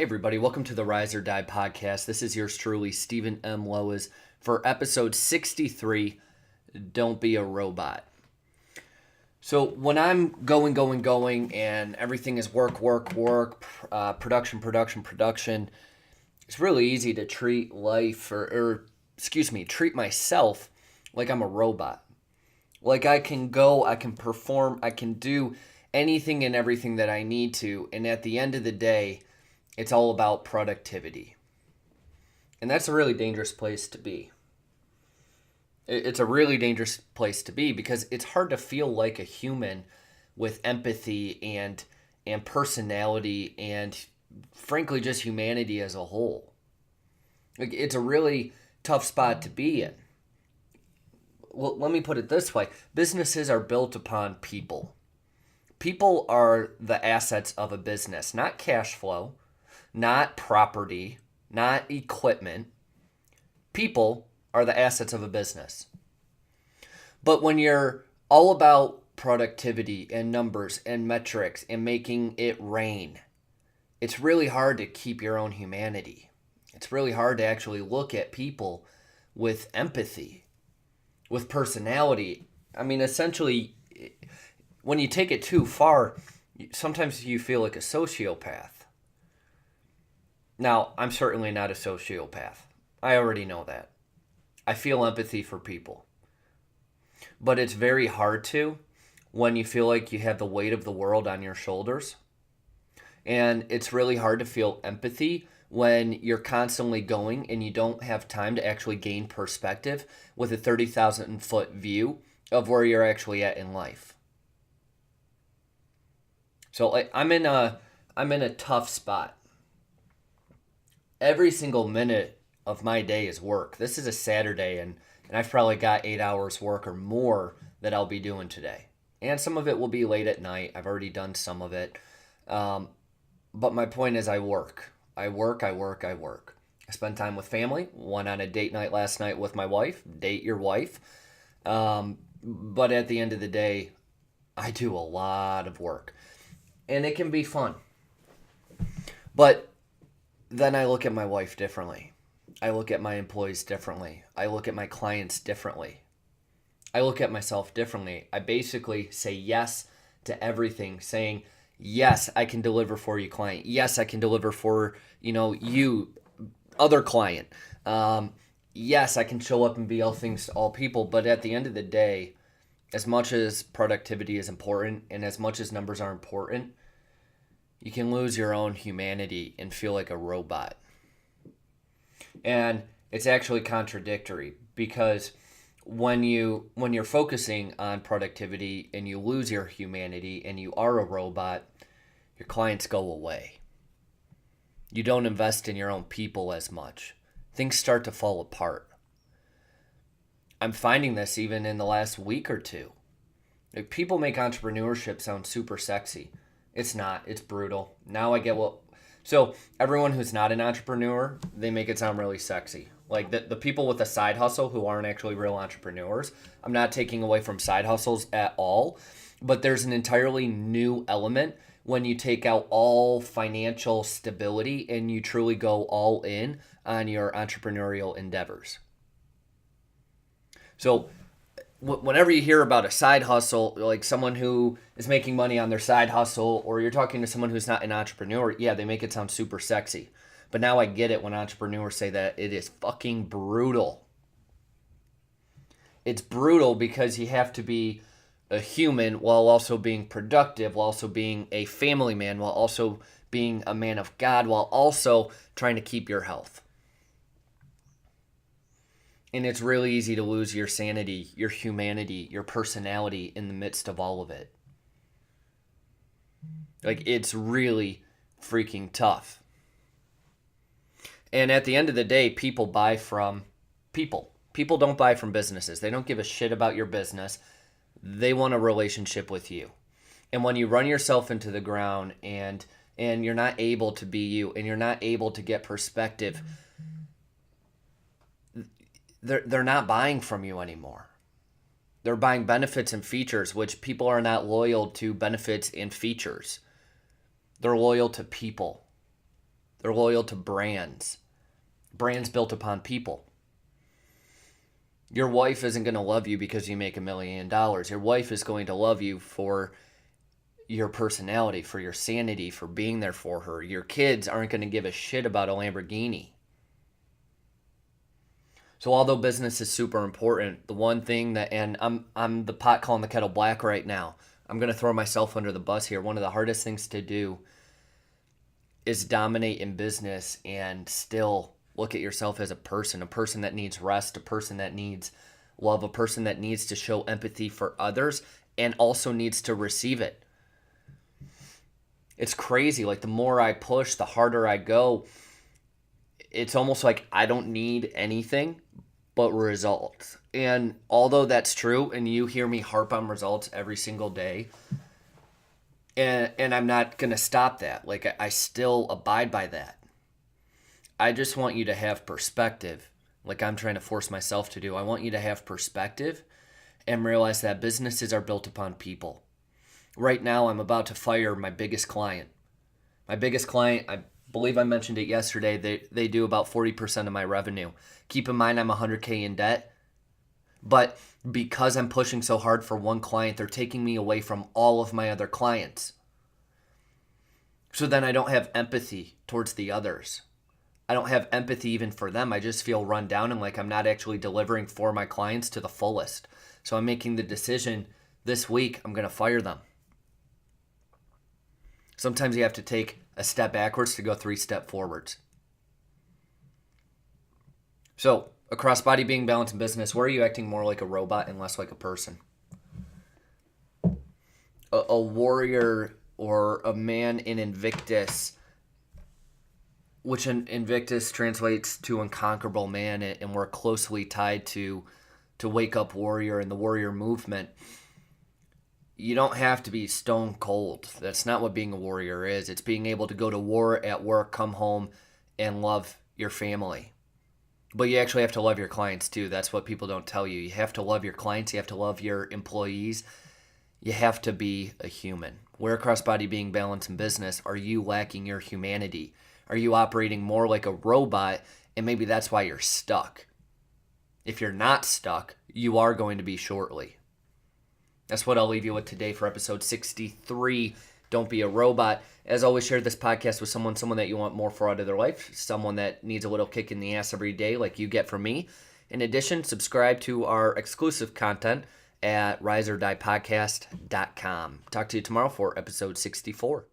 Hey everybody, welcome to the Rise or Die podcast. This is yours truly, Stephen M. Lowisz, for episode 63, Don't Be a Robot. So when I'm going, and everything is work, production, it's really easy to treat life, treat myself like I'm a robot. Like I can go, I can perform, I can do anything and everything that I need to, and at the end of the day, it's all about productivity. And that's a really dangerous place to be. It's a really dangerous place to be because it's hard to feel like a human with empathy and personality and frankly just humanity as a whole. Like it's a really tough spot to be in. Well, let me put it this way. Businesses are built upon people. People are the assets of a business, not cash flow, not property, not equipment. People are the assets of a business. But when you're all about productivity and numbers and metrics and making it rain, it's really hard to keep your own humanity. It's really hard to actually look at people with empathy, with personality. I mean, essentially, when you take it too far, sometimes you feel like a sociopath. Now, I'm certainly not a sociopath. I already know that. I feel empathy for people. But it's very hard to when you feel like you have the weight of the world on your shoulders. And it's really hard to feel empathy when you're constantly going and you don't have time to actually gain perspective with a 30,000 foot view of where you're actually at in life. So I'm in a tough spot. Every single minute of my day is work. This is a Saturday, and I've probably got 8 hours work or more that I'll be doing today. And some of it will be late at night. I've already done some of it. But my point is I work. I work. I spend time with family. Went on a date night last night with my wife. Date your wife. But at the end of the day, I do a lot of work. And it can be fun. But then I look at my wife differently. I look at my employees differently. I look at my clients differently. I look at myself differently. I basically say yes to everything, saying, yes, I can deliver for you, client. Yes, I can deliver for, you, other client. Yes, I can show up and be all things to all people. But at the end of the day, as much as productivity is important and as much as numbers are important, you can lose your own humanity and feel like a robot. And it's actually contradictory because when you're focusing on productivity and you lose your humanity and you are a robot, your clients go away. You don't invest in your own people as much. Things start to fall apart. I'm finding this even in the last week or two. Like, people make entrepreneurship sound super sexy. It's not. It's brutal. Now I get So everyone who's not an entrepreneur, they make it sound really sexy. Like the people with a side hustle who aren't actually real entrepreneurs. I'm not taking away from side hustles at all. But there's an entirely new element when you take out all financial stability and you truly go all in on your entrepreneurial endeavors. So whenever you hear about a side hustle, like someone who is making money on their side hustle, or you're talking to someone who's not an entrepreneur, yeah, they make it sound super sexy. But now I get it when entrepreneurs say that it is fucking brutal. It's brutal because you have to be a human while also being productive, while also being a family man, while also being a man of God, while also trying to keep your health. And it's really easy to lose your sanity, your humanity, your personality in the midst of all of it. Like, it's really freaking tough. And at the end of the day, people buy from people. People don't buy from businesses. They don't give a shit about your business. They want a relationship with you. And when you run yourself into the ground and you're not able to be you and you're not able to get perspective, they're not buying from you anymore. They're buying benefits and features, which people are not loyal to benefits and features. They're loyal to people. They're loyal to brands. Brands built upon people. Your wife isn't going to love you because you make $1 million. Your wife is going to love you for your personality, for your sanity, for being there for her. Your kids aren't going to give a shit about a Lamborghini. So although business is super important, the one thing that, and I'm the pot calling the kettle black right now. I'm going to throw myself under the bus here. One of the hardest things to do is dominate in business and still look at yourself as a person that needs rest, a person that needs love, a person that needs to show empathy for others and also needs to receive it. It's crazy. Like the more I push, the harder I go. It's almost like I don't need anything but results. And although that's true, and you hear me harp on results every single day, and I'm not going to stop that. Like I still abide by that. I just want you to have perspective, like I'm trying to force myself to do. I want you to have perspective and realize that businesses are built upon people. Right now, I'm about to fire my biggest client. My biggest client, I believe I mentioned it yesterday, they do about 40% of my revenue. Keep in mind, I'm $100K in debt. But because I'm pushing so hard for one client, they're taking me away from all of my other clients. So then I don't have empathy towards the others. I don't have empathy even for them. I just feel run down and like I'm not actually delivering for my clients to the fullest. So I'm making the decision this week, I'm going to fire them. Sometimes you have to take a step backwards to go 3 steps forwards. So, across body, being, balance, and business, where are you acting more like a robot and less like a person? A warrior or a man in Invictus, which in Invictus translates to unconquerable man, and we're closely tied to Wake Up Warrior and the warrior movement. You don't have to be stone cold. That's not what being a warrior is. It's being able to go to war at work, come home, and love your family. But you actually have to love your clients too. That's what people don't tell you. You have to love your clients. You have to love your employees. You have to be a human. Where across body, being, balance, and business are you lacking your humanity? Are you operating more like a robot? And maybe that's why you're stuck. If you're not stuck, you are going to be shortly. That's what I'll leave you with today for episode 63. Don't be a robot. As always, share this podcast with someone that you want more for out of their life, someone that needs a little kick in the ass every day like you get from me. In addition, subscribe to our exclusive content at riseordiepodcast.com. Talk to you tomorrow for episode 64.